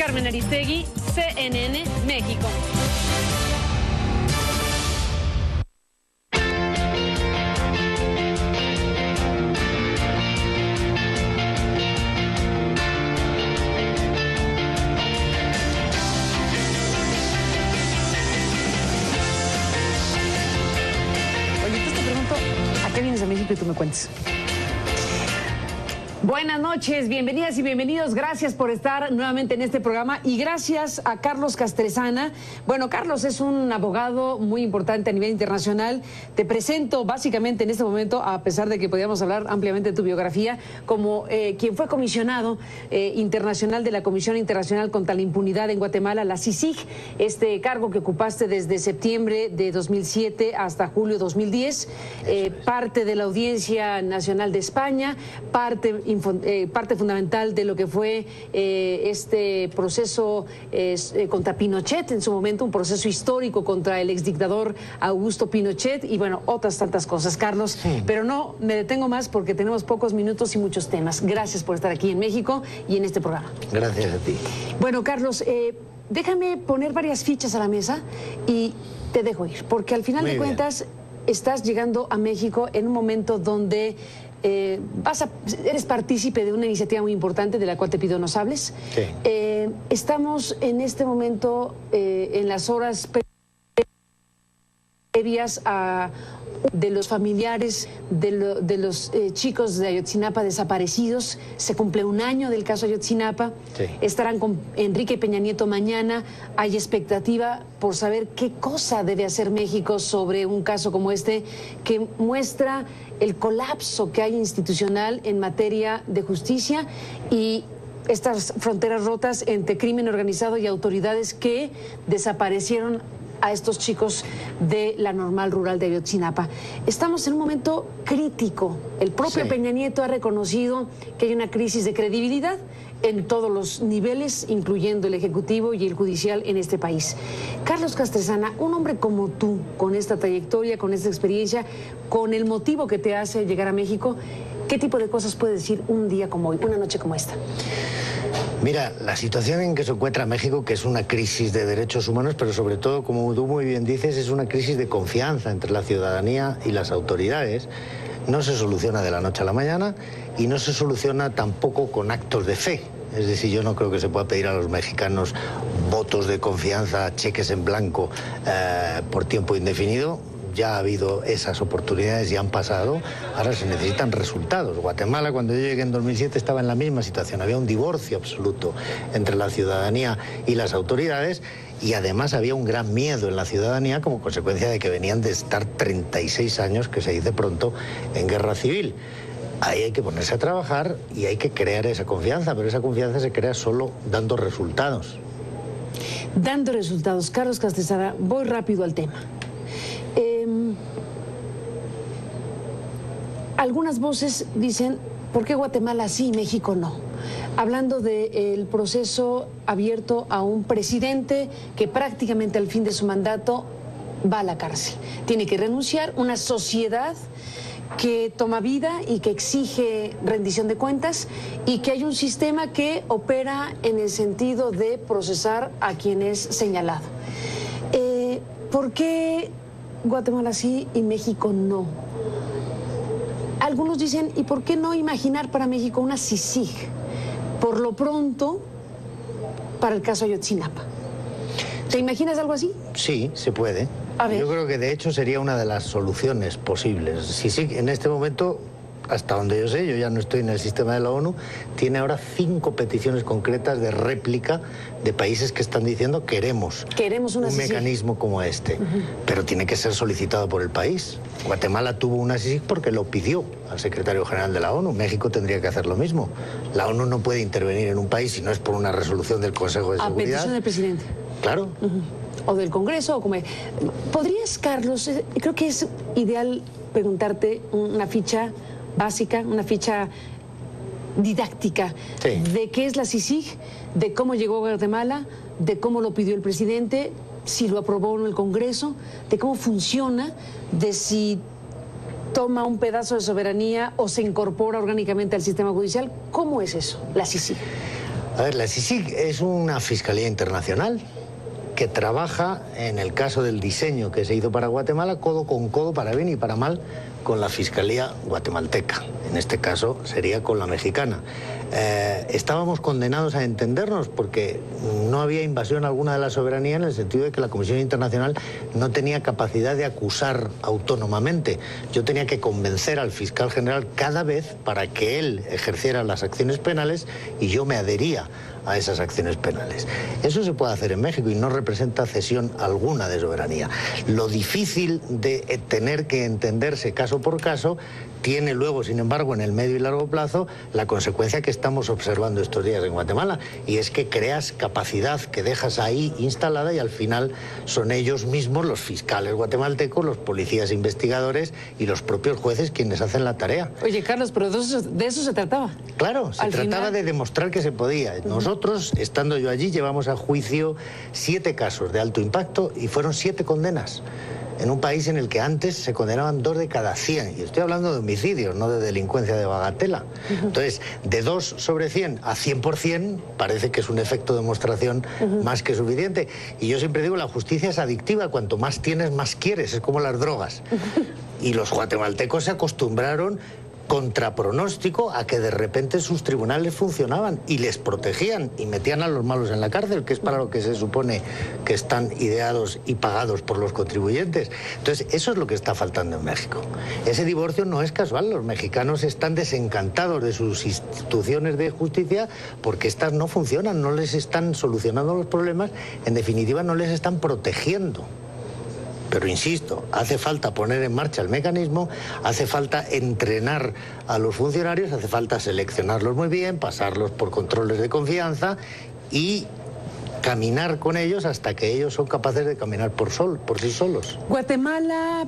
Carmen Aristegui, CNN, México. Que tú me cuentes. Buenas noches, bienvenidas y bienvenidos. Gracias por estar nuevamente en este programa y gracias a Carlos Castresana. Bueno, Carlos es un abogado muy importante a nivel internacional. Te presento básicamente en este momento, a pesar de que podíamos hablar ampliamente de tu biografía, como quien fue comisionado internacional de la Comisión Internacional contra la Impunidad en Guatemala, la CICIG, este cargo que ocupaste desde septiembre de 2007 hasta julio de 2010, parte de la Audiencia Nacional de España, parte fundamental de lo que fue este proceso contra Pinochet en su momento, un proceso histórico contra el exdictador Augusto Pinochet y bueno, otras tantas cosas, Carlos. Sí. Pero no me detengo más porque tenemos pocos minutos y muchos temas. Gracias por estar aquí en México y en este programa. Gracias a ti. Bueno, Carlos, déjame poner varias fichas a la mesa y te dejo ir, porque al final de cuentas estás llegando a México en un momento donde eres partícipe de una iniciativa muy importante de la cual te pido nos hables. Sí. Estamos en este momento en las horas previas de los familiares de los chicos de Ayotzinapa desaparecidos. Se cumple un año del caso Ayotzinapa. Sí. Estarán con Enrique Peña Nieto mañana. Hay expectativa por saber qué cosa debe hacer México sobre un caso como este que muestra el colapso que hay institucional en materia de justicia y estas fronteras rotas entre crimen organizado y autoridades que desaparecieron a estos chicos de la Normal Rural de Ayotzinapa. Estamos en un momento crítico. El propio Peña Nieto ha reconocido que hay una crisis de credibilidad en todos los niveles, incluyendo el ejecutivo y el judicial en este país. Carlos Castresana, un hombre como tú, con esta trayectoria, con esta experiencia, con el motivo que te hace llegar a México, ¿qué tipo de cosas puedes decir un día como hoy, una noche como esta? Mira, la situación en que se encuentra México, que es una crisis de derechos humanos, pero sobre todo, como tú muy bien dices, es una crisis de confianza entre la ciudadanía y las autoridades, no se soluciona de la noche a la mañana y no se soluciona tampoco con actos de fe. Es decir, yo no creo que se pueda pedir a los mexicanos votos de confianza, cheques en blanco por tiempo indefinido. Ya ha habido esas oportunidades y han pasado, ahora se necesitan resultados. Guatemala, cuando yo llegué en 2007, estaba en la misma situación, había un divorcio absoluto entre la ciudadanía y las autoridades y además había un gran miedo en la ciudadanía como consecuencia de que venían de estar 36 años, que se dice pronto, en guerra civil. Ahí hay que ponerse a trabajar y hay que crear esa confianza, pero esa confianza se crea solo dando resultados. Dando resultados. Carlos Castresana, voy rápido al tema. Algunas voces dicen, ¿por qué Guatemala sí y México no? Hablando del proceso abierto a un presidente que prácticamente al fin de su mandato va a la cárcel. Tiene que renunciar, una sociedad que toma vida y que exige rendición de cuentas y que hay un sistema que opera en el sentido de procesar a quien es señalado. ¿Por qué Guatemala sí y México no? Algunos dicen, ¿y por qué no imaginar para México una CICIG? Por lo pronto, para el caso Ayotzinapa. ¿Te imaginas algo así? Sí, se puede. A ver. Yo creo que de hecho sería una de las soluciones posibles. CICIG en este momento, hasta donde yo sé, yo ya no estoy en el sistema de la ONU, tiene ahora 5 peticiones concretas de réplica de países que están diciendo queremos una un mecanismo como este, pero tiene que ser solicitado por el país. Guatemala tuvo una CICIG porque lo pidió al secretario general de la ONU. México tendría que hacer lo mismo. La ONU no puede intervenir en un país si no es por una resolución del Consejo de Seguridad. A petición del presidente. Claro. O del Congreso, o como... ¿Podrías, Carlos, creo que es ideal preguntarte una ficha básica, una ficha didáctica de qué es la CICIG, de cómo llegó a Guatemala, de cómo lo pidió el presidente, si lo aprobó o no el Congreso, de cómo funciona, de si toma un pedazo de soberanía o se incorpora orgánicamente al sistema judicial? ¿Cómo es eso, la CICIG? A ver, la CICIG es una fiscalía internacional que trabaja, en el caso del diseño que se hizo para Guatemala, codo con codo, para bien y para mal, con la Fiscalía guatemalteca. En este caso sería con la mexicana. Estábamos condenados a entendernos porque no había invasión alguna de la soberanía, en el sentido de que la Comisión Internacional no tenía capacidad de acusar autónomamente. Yo tenía que convencer al fiscal general cada vez para que él ejerciera las acciones penales y yo me adhería a esas acciones penales. Eso se puede hacer en México y no representa cesión alguna de soberanía. Lo difícil de tener que entenderse caso por caso tiene luego, sin embargo, en el medio y largo plazo, la consecuencia que estamos observando estos días en Guatemala, y es que creas capacidad que dejas ahí instalada y al final son ellos mismos, los fiscales guatemaltecos, los policías investigadores y los propios jueces quienes hacen la tarea. Oye, Carlos, pero de eso se trataba. Claro, se trataba de demostrar que se podía. Nosotros, estando yo allí, llevamos a juicio 7 casos de alto impacto y fueron 7 condenas. En un país en el que antes se condenaban 2 de cada 100. Y estoy hablando de homicidios, no de delincuencia de bagatela. Entonces, de 2 sobre 100 a 100% parece que es un efecto de demostración más que suficiente. Y yo siempre digo, la justicia es adictiva. Cuanto más tienes, más quieres. Es como las drogas. Y los guatemaltecos se acostumbraron, contra pronóstico, a que de repente sus tribunales funcionaban y les protegían y metían a los malos en la cárcel, que es para lo que se supone que están ideados y pagados por los contribuyentes. Entonces, eso es lo que está faltando en México. Ese divorcio no es casual. Los mexicanos están desencantados de sus instituciones de justicia porque estas no funcionan, no les están solucionando los problemas, en definitiva no les están protegiendo. Pero insisto, hace falta poner en marcha el mecanismo, hace falta entrenar a los funcionarios, hace falta seleccionarlos muy bien, pasarlos por controles de confianza y caminar con ellos hasta que ellos son capaces de caminar por sí solos. Guatemala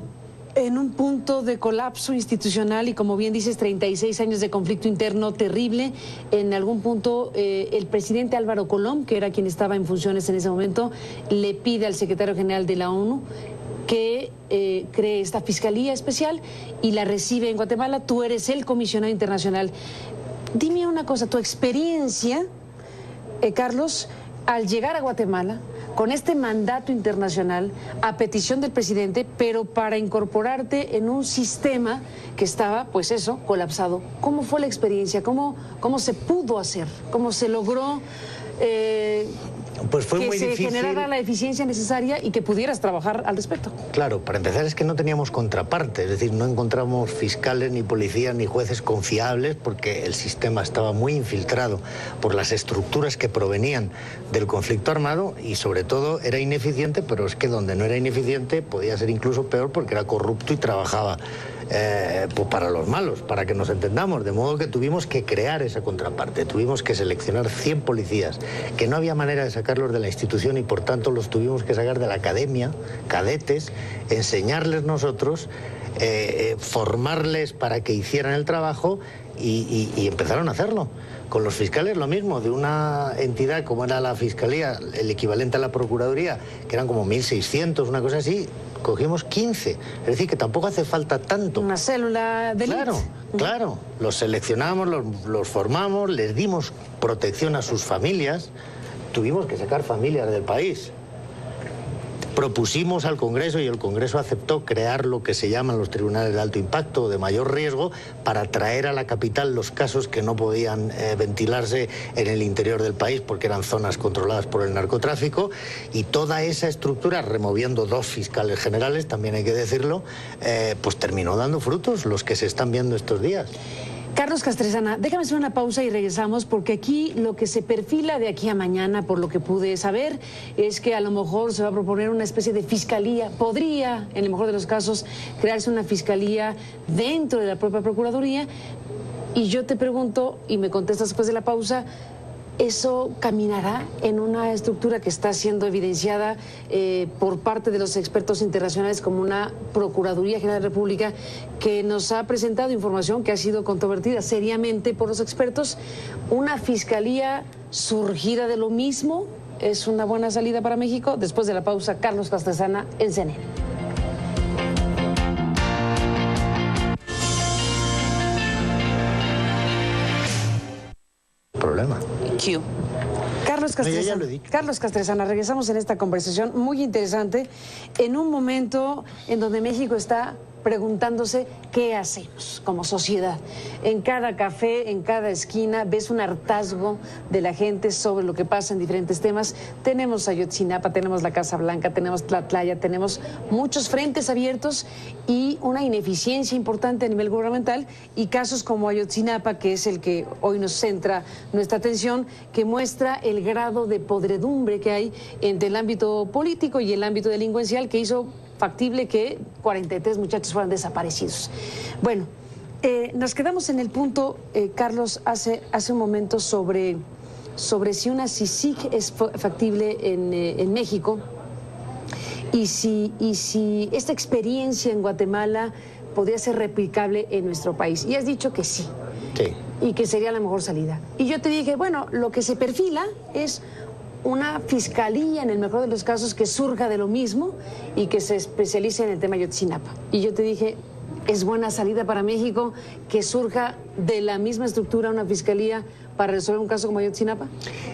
en un punto de colapso institucional y, como bien dices, 36 años de conflicto interno terrible. En algún punto el presidente Álvaro Colom, que era quien estaba en funciones en ese momento, le pide al secretario general de la ONU que cree esta fiscalía especial y la recibe en Guatemala. Tú eres el comisionado internacional. Dime una cosa, tu experiencia, Carlos, al llegar a Guatemala con este mandato internacional a petición del presidente, pero para incorporarte en un sistema que estaba, pues eso, colapsado. ¿Cómo fue la experiencia? ¿Cómo se pudo hacer? ¿Cómo se logró pues fue muy difícil, que se generara la eficiencia necesaria y que pudieras trabajar al respecto? Claro, para empezar es que no teníamos contraparte, es decir, no encontramos fiscales, ni policías, ni jueces confiables porque el sistema estaba muy infiltrado por las estructuras que provenían del conflicto armado y sobre todo era ineficiente, pero es que donde no era ineficiente podía ser incluso peor porque era corrupto y trabajaba pues para los malos, para que nos entendamos, de modo que tuvimos que crear esa contraparte, tuvimos que seleccionar 100 policías, que no había manera de sacarlos de la institución y por tanto los tuvimos que sacar de la academia, cadetes, enseñarles nosotros, formarles para que hicieran el trabajo y empezaron a hacerlo. Con los fiscales lo mismo, de una entidad como era la Fiscalía, el equivalente a la Procuraduría, que eran como 1.600, una cosa así, cogimos 15. Es decir, que tampoco hace falta tanto. Una célula de élite. Claro, claro. Los seleccionamos, los formamos, les dimos protección a sus familias. Tuvimos que sacar familias del país. Propusimos al Congreso y el Congreso aceptó crear lo que se llaman los tribunales de alto impacto o de mayor riesgo para traer a la capital los casos que no podían ventilarse en el interior del país porque eran zonas controladas por el narcotráfico, y toda esa estructura, removiendo 2 fiscales generales, también hay que decirlo, pues terminó dando frutos, los que se están viendo estos días. Carlos Castresana, déjame hacer una pausa y regresamos, porque aquí lo que se perfila de aquí a mañana, por lo que pude saber, es que a lo mejor se va a proponer una especie de fiscalía. Podría, en el mejor de los casos, crearse una fiscalía dentro de la propia Procuraduría. Y yo te pregunto, y me contestas después de la pausa, ¿eso caminará en una estructura que está siendo evidenciada por parte de los expertos internacionales como una Procuraduría General de la República que nos ha presentado información que ha sido controvertida seriamente por los expertos? ¿Una fiscalía surgida de lo mismo es una buena salida para México? Después de la pausa, Carlos Castresana en CNN. Problema. Q. Carlos Castresana, Carlos Castresana, regresamos en esta conversación muy interesante en un momento en donde México está preguntándose qué hacemos como sociedad. En cada café, en cada esquina, ves un hartazgo de la gente sobre lo que pasa en diferentes temas. Tenemos Ayotzinapa, tenemos la Casa Blanca, tenemos Tlatlaya, tenemos muchos frentes abiertos y una ineficiencia importante a nivel gubernamental, y casos como Ayotzinapa, que es el que hoy nos centra nuestra atención, que muestra el grado de podredumbre que hay entre el ámbito político y el ámbito delincuencial, que hizo factible que 43 muchachos fueran desaparecidos. Bueno, nos quedamos en el punto, Carlos, hace un momento sobre si una CICIG es factible en México y si esta experiencia en Guatemala podría ser replicable en nuestro país. Y has dicho que sí. Sí. Y que sería la mejor salida. Y yo te dije, bueno, lo que se perfila es una fiscalía, en el mejor de los casos, que surja de lo mismo y que se especialice en el tema Ayotzinapa. Y yo te dije, es buena salida para México que surja de la misma estructura una fiscalía para resolver un caso como Ayotzinapa.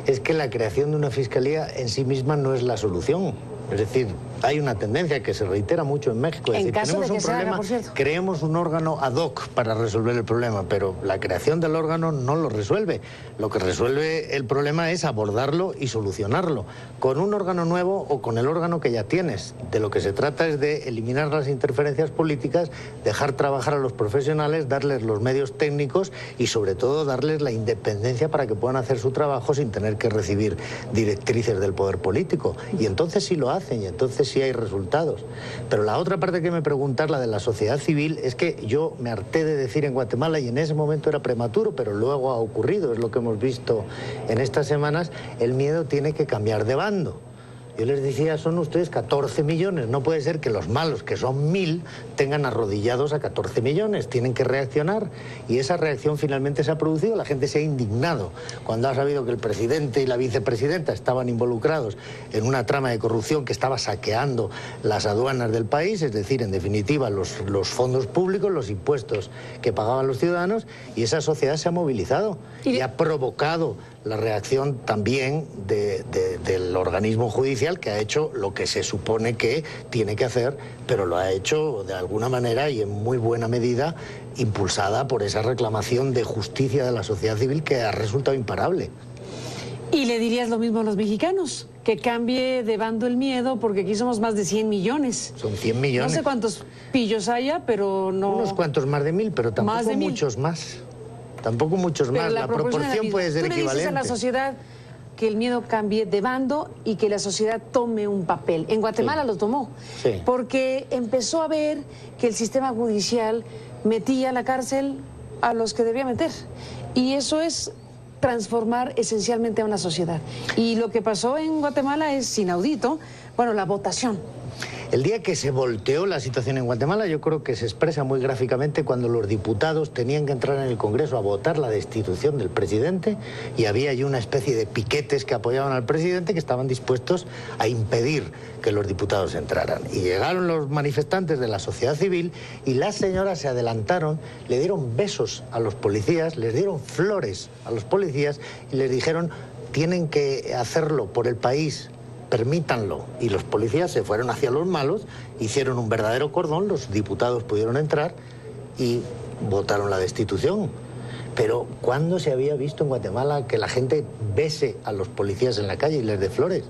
Es que la creación de una fiscalía en sí misma no es la solución. Es decir, hay una tendencia que se reitera mucho en México. Es decir, tenemos un problema, creemos un órgano ad hoc para resolver el problema, pero la creación del órgano no lo resuelve. Lo que resuelve el problema es abordarlo y solucionarlo. Con un órgano nuevo o con el órgano que ya tienes. De lo que se trata es de eliminar las interferencias políticas, dejar trabajar a los profesionales, darles los medios técnicos y sobre todo darles la independencia para que puedan hacer su trabajo sin tener que recibir directrices del poder político. Y entonces sí lo hacen y entonces sí hay resultados. Pero la otra parte que me preguntas, la de la sociedad civil, es que yo me harté de decir en Guatemala, y en ese momento era prematuro, pero luego ha ocurrido, es lo que hemos visto en estas semanas, el miedo tiene que cambiar de bando. Yo les decía, son ustedes 14 millones, no puede ser que los malos, que son 1000, tengan arrodillados a 14 millones, tienen que reaccionar, y esa reacción finalmente se ha producido, la gente se ha indignado cuando ha sabido que el presidente y la vicepresidenta estaban involucrados en una trama de corrupción que estaba saqueando las aduanas del país, es decir, en definitiva, los fondos públicos, los impuestos que pagaban los ciudadanos, y esa sociedad se ha movilizado y ha provocado la reacción también del organismo judicial, que ha hecho lo que se supone que tiene que hacer, pero lo ha hecho de alguna manera y en muy buena medida impulsada por esa reclamación de justicia de la sociedad civil que ha resultado imparable. ¿Y le dirías lo mismo a los mexicanos? Que cambie de bando el miedo, porque aquí somos más de 100 millones. Son 100 millones. No sé cuántos pillos haya, pero no... Unos cuantos más de 1000, pero tampoco muchos más. Tampoco muchos más, la proporción puede ser equivalente. Tú le dices a la sociedad que el miedo cambie de bando y que la sociedad tome un papel. En Guatemala lo tomó, porque empezó a ver que el sistema judicial metía a la cárcel a los que debía meter. Y eso es transformar esencialmente a una sociedad. Y lo que pasó en Guatemala es inaudito. Bueno, la votación. El día que se volteó la situación en Guatemala, yo creo que se expresa muy gráficamente cuando los diputados tenían que entrar en el Congreso a votar la destitución del presidente, y había allí una especie de piquetes que apoyaban al presidente que estaban dispuestos a impedir que los diputados entraran. Y llegaron los manifestantes de la sociedad civil y las señoras se adelantaron, le dieron besos a los policías, les dieron flores a los policías y les dijeron: tienen que hacerlo por el país, permítanlo. Y los policías se fueron hacia los malos, hicieron un verdadero cordón, los diputados pudieron entrar y votaron la destitución. Pero ¿cuándo se había visto en Guatemala que la gente bese a los policías en la calle y les dé flores?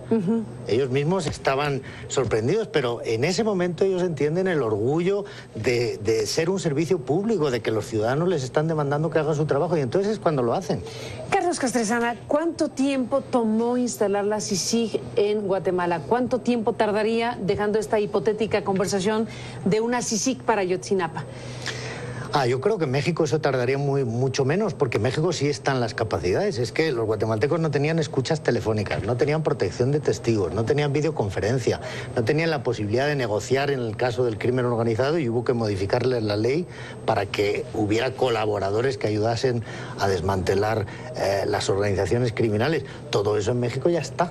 Ellos mismos estaban sorprendidos, pero en ese momento ellos entienden el orgullo de ser un servicio público, de que los ciudadanos les están demandando que hagan su trabajo, y entonces es cuando lo hacen. Carlos Castresana, ¿cuánto tiempo tomó instalar la CICIG en Guatemala? ¿Cuánto tiempo tardaría, dejando esta hipotética conversación, de una CICIG para Ayotzinapa? Yo creo que en México eso tardaría mucho menos, porque en México sí están las capacidades. Es que los guatemaltecos no tenían escuchas telefónicas, no tenían protección de testigos, no tenían videoconferencia, no tenían la posibilidad de negociar en el caso del crimen organizado, y hubo que modificarles la ley para que hubiera colaboradores que ayudasen a desmantelar las organizaciones criminales. Todo eso en México ya está.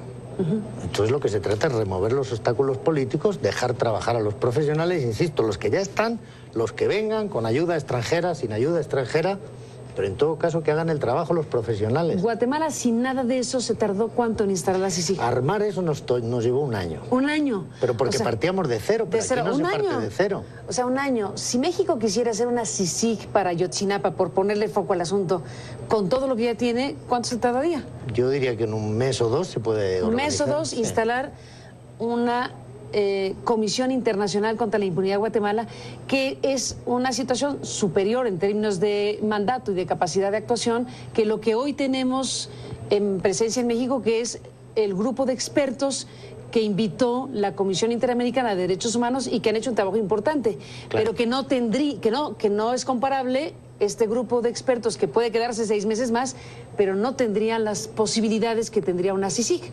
Entonces lo que se trata es remover los obstáculos políticos, dejar trabajar a los profesionales, insisto, los que ya están, los que vengan, con ayuda extranjera, sin ayuda extranjera, pero en todo caso que hagan el trabajo los profesionales. Guatemala, sin nada de eso, ¿se tardó cuánto en instalar la CICIG? Armar eso nos llevó un año. ¿Un año? Pero porque partíamos de cero, pero aquí no se parte de cero. O sea, un año. Si México quisiera hacer una CICIG para Ayotzinapa, por ponerle foco al asunto, con todo lo que ya tiene, ¿cuánto se tardaría? Yo diría que en un mes o dos se puede organizar. Un mes o dos, instalar una Comisión Internacional contra la Impunidad de Guatemala, que es una situación superior en términos de mandato y de capacidad de actuación que lo que hoy tenemos en presencia en México, que es el grupo de expertos que invitó la Comisión Interamericana de Derechos Humanos y que han hecho un trabajo importante, claro, pero que no es comparable este grupo de expertos que puede quedarse 6 meses más, pero no tendría las posibilidades que tendría una CICIG.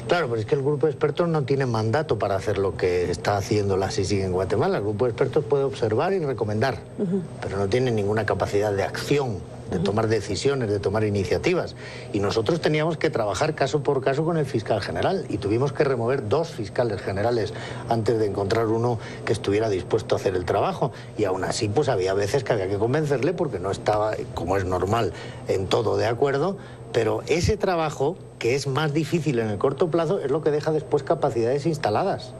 Claro, pero es que el grupo de expertos no tiene mandato para hacer lo que está haciendo la CICIG en Guatemala. El grupo de expertos puede observar y recomendar, pero no tiene ninguna capacidad de acción, de tomar decisiones, de tomar iniciativas. Y nosotros teníamos que trabajar caso por caso con el fiscal general y tuvimos que remover 2 fiscales generales antes de encontrar uno que estuviera dispuesto a hacer el trabajo. Y aún así, pues había veces que había que convencerle porque no estaba, como es normal, en todo de acuerdo. Pero ese trabajo, que es más difícil en el corto plazo, es lo que deja después capacidades instaladas.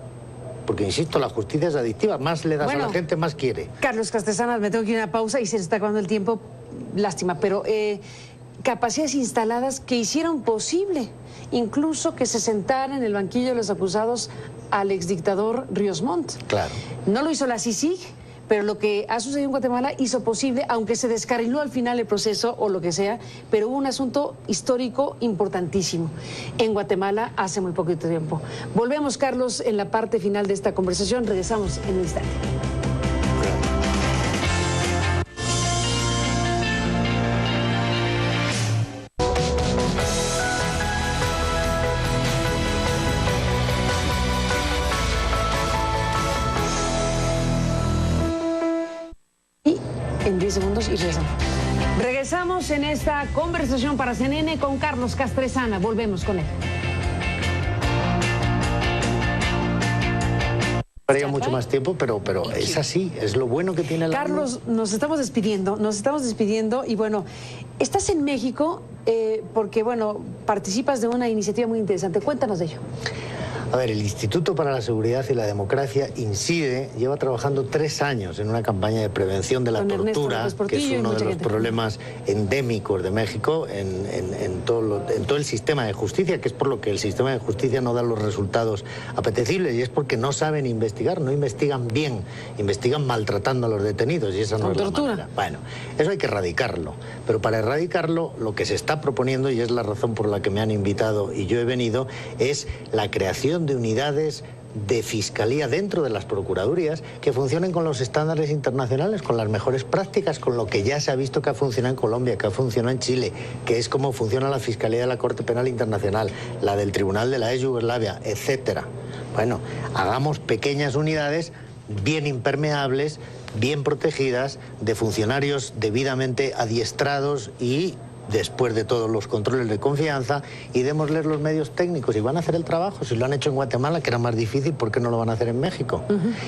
Porque, insisto, la justicia es adictiva. Más le das a la gente, más quiere. Carlos Castresana, me tengo que ir a una pausa y se está acabando el tiempo. Lástima, pero capacidades instaladas que hicieron posible incluso que se sentara en el banquillo de los acusados al exdictador Ríos Montt. Claro. No lo hizo la CICIG, pero lo que ha sucedido en Guatemala hizo posible, aunque se descarriló al final el proceso o lo que sea, pero hubo un asunto histórico importantísimo en Guatemala hace muy poquito tiempo. Volvemos, Carlos, en la parte final de esta conversación. Regresamos en un instante. En 10 segundos y regresamos. Regresamos en esta conversación para CNN con Carlos Castresana. Volvemos con él. Haría mucho más tiempo, pero es así, es lo bueno que tiene la... Carlos, nos estamos despidiendo y bueno, estás en México porque bueno, participas de una iniciativa muy interesante. Cuéntanos de ello. A ver, el Instituto para la Seguridad y la Democracia, INSIDE, lleva trabajando 3 años en una campaña de prevención de la tortura, que es uno de los problemas endémicos de México en todo el sistema de justicia, que es por lo que el sistema de justicia no da los resultados apetecibles, y es porque no saben investigar, no investigan bien, investigan maltratando a los detenidos, y esa no es la manera. Bueno, eso hay que erradicarlo, pero para erradicarlo lo que se está proponiendo, y es la razón por la que me han invitado y yo he venido, es la creación de unidades de fiscalía dentro de las procuradurías que funcionen con los estándares internacionales, con las mejores prácticas, con lo que ya se ha visto que ha funcionado en Colombia, que ha funcionado en Chile, que es como funciona la Fiscalía de la Corte Penal Internacional, la del Tribunal de la ex Yugoslavia, etcétera. Bueno, hagamos pequeñas unidades bien impermeables, bien protegidas, de funcionarios debidamente adiestrados y después de todos los controles de confianza, y démosles los medios técnicos y van a hacer el trabajo. Si lo han hecho en Guatemala, que era más difícil, ¿por qué no lo van a hacer en México?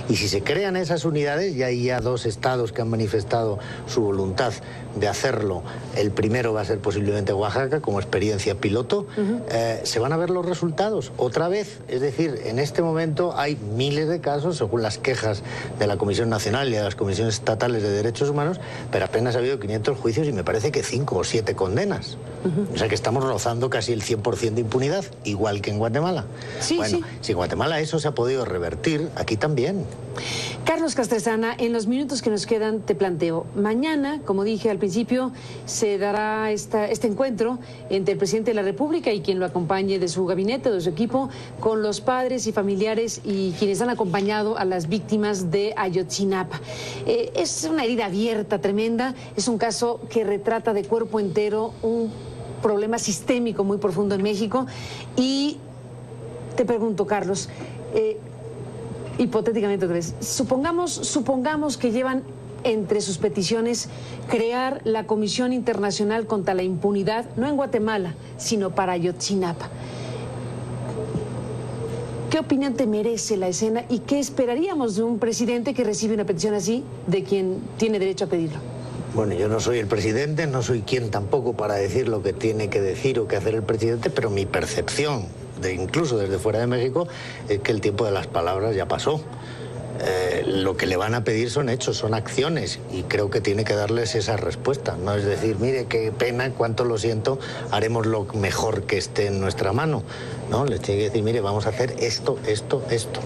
Y si se crean esas unidades, y hay ya 2 estados que han manifestado su voluntad de hacerlo, el primero va a ser posiblemente Oaxaca, como experiencia piloto, se van a ver los resultados otra vez. Es decir, en este momento hay miles de casos, según las quejas de la Comisión Nacional y de las comisiones estatales de derechos humanos, pero apenas ha habido 500 juicios y me parece que 5 o 7 condenas. O sea que estamos rozando casi el 100% de impunidad, igual que en Guatemala. Sí, bueno, sí. Si en Guatemala eso se ha podido revertir, aquí también. Carlos Castresana, en los minutos que nos quedan te planteo, mañana, como dije al principio, se dará este encuentro entre el presidente de la República y quien lo acompañe de su gabinete, de su equipo, con los padres y familiares y quienes han acompañado a las víctimas de Ayotzinapa. Es una herida abierta, tremenda, es un caso que retrata de cuerpo entero un problema sistémico muy profundo en México. Y te pregunto, Carlos, hipotéticamente otra vez, supongamos que llevan entre sus peticiones crear la Comisión Internacional contra la Impunidad, no en Guatemala, sino para Ayotzinapa. ¿Qué opinión te merece la escena y qué esperaríamos de un presidente que recibe una petición así de quien tiene derecho a pedirlo? Bueno, yo no soy el presidente, no soy quien tampoco para decir lo que tiene que decir o que hacer el presidente, pero mi percepción, incluso desde fuera de México, es que el tiempo de las palabras ya pasó. Lo que le van a pedir son hechos, son acciones, y creo que tiene que darles esa respuesta. No es decir, mire, qué pena, cuánto lo siento, haremos lo mejor que esté en nuestra mano. No, les tiene que decir, mire, vamos a hacer esto, esto, esto.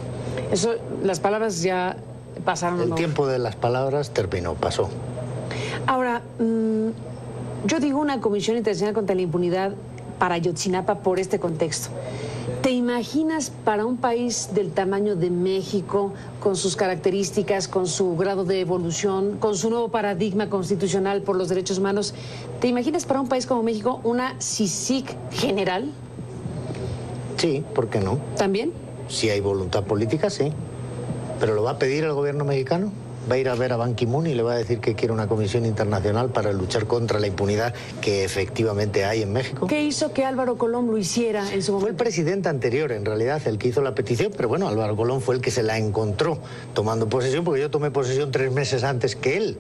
Eso, las palabras ya pasaron. El tiempo de las palabras terminó, pasó. Ahora, yo digo una Comisión Internacional contra la Impunidad para Ayotzinapa por este contexto. ¿Te imaginas para un país del tamaño de México, con sus características, con su grado de evolución, con su nuevo paradigma constitucional por los derechos humanos, ¿te imaginas para un país como México una CICIG general? Sí, ¿por qué no? ¿También? Si hay voluntad política, sí. ¿Pero lo va a pedir el gobierno mexicano? ¿Va a ir a ver a Ban Ki-moon y le va a decir que quiere una comisión internacional para luchar contra la impunidad que efectivamente hay en México? ¿Qué hizo que Álvaro Colón lo hiciera en su momento? Fue el presidente anterior, en realidad, el que hizo la petición, pero bueno, Álvaro Colón fue el que se la encontró tomando posesión, porque yo tomé posesión 3 meses antes que él.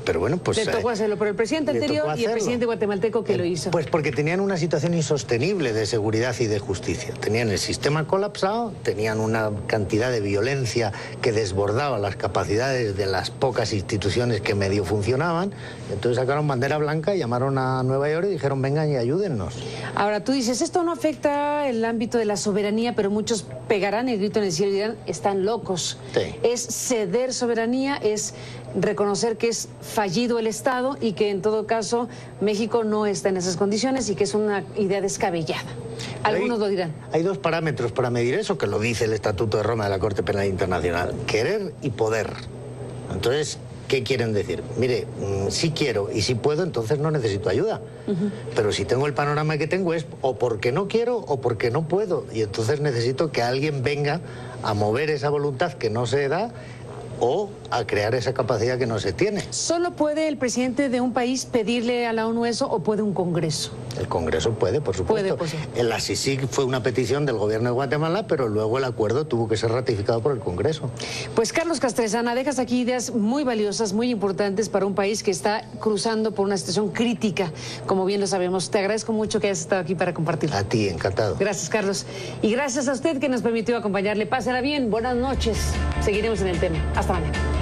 Pero bueno, pues... Le tocó hacerlo, pero el presidente anterior y el presidente guatemalteco que lo hizo. Pues porque tenían una situación insostenible de seguridad y de justicia. Tenían el sistema colapsado, tenían una cantidad de violencia que desbordaba las capacidades de las pocas instituciones que medio funcionaban. Entonces sacaron bandera blanca, llamaron a Nueva York y dijeron, vengan y ayúdennos. Ahora, tú dices, esto no afecta el ámbito de la soberanía, pero muchos pegarán el grito en el cielo y dirán, están locos. Sí. Es ceder soberanía, es reconocer que es fallido el Estado y que en todo caso México no está en esas condiciones y que es una idea descabellada. Algunos lo dirán. Hay 2 parámetros para medir eso, que lo dice el Estatuto de Roma de la Corte Penal Internacional: querer y poder. Entonces, ¿qué quieren decir? Mire, si quiero y si puedo, entonces no necesito ayuda. Pero si tengo el panorama que tengo es o porque no quiero o porque no puedo. Y entonces necesito que alguien venga a mover esa voluntad que no se da o a crear esa capacidad que no se tiene. ¿Solo puede el presidente de un país pedirle a la ONU eso o puede un Congreso? El Congreso puede, por supuesto. En la CICIG fue una petición del gobierno de Guatemala, pero luego el acuerdo tuvo que ser ratificado por el Congreso. Pues Carlos Castresana, dejas aquí ideas muy valiosas, muy importantes para un país que está cruzando por una situación crítica, como bien lo sabemos. Te agradezco mucho que hayas estado aquí para compartirlo. A ti, encantado. Gracias, Carlos. Y gracias a usted que nos permitió acompañarle. Pásala bien, buenas noches. Seguiremos en el tema. Hasta mañana.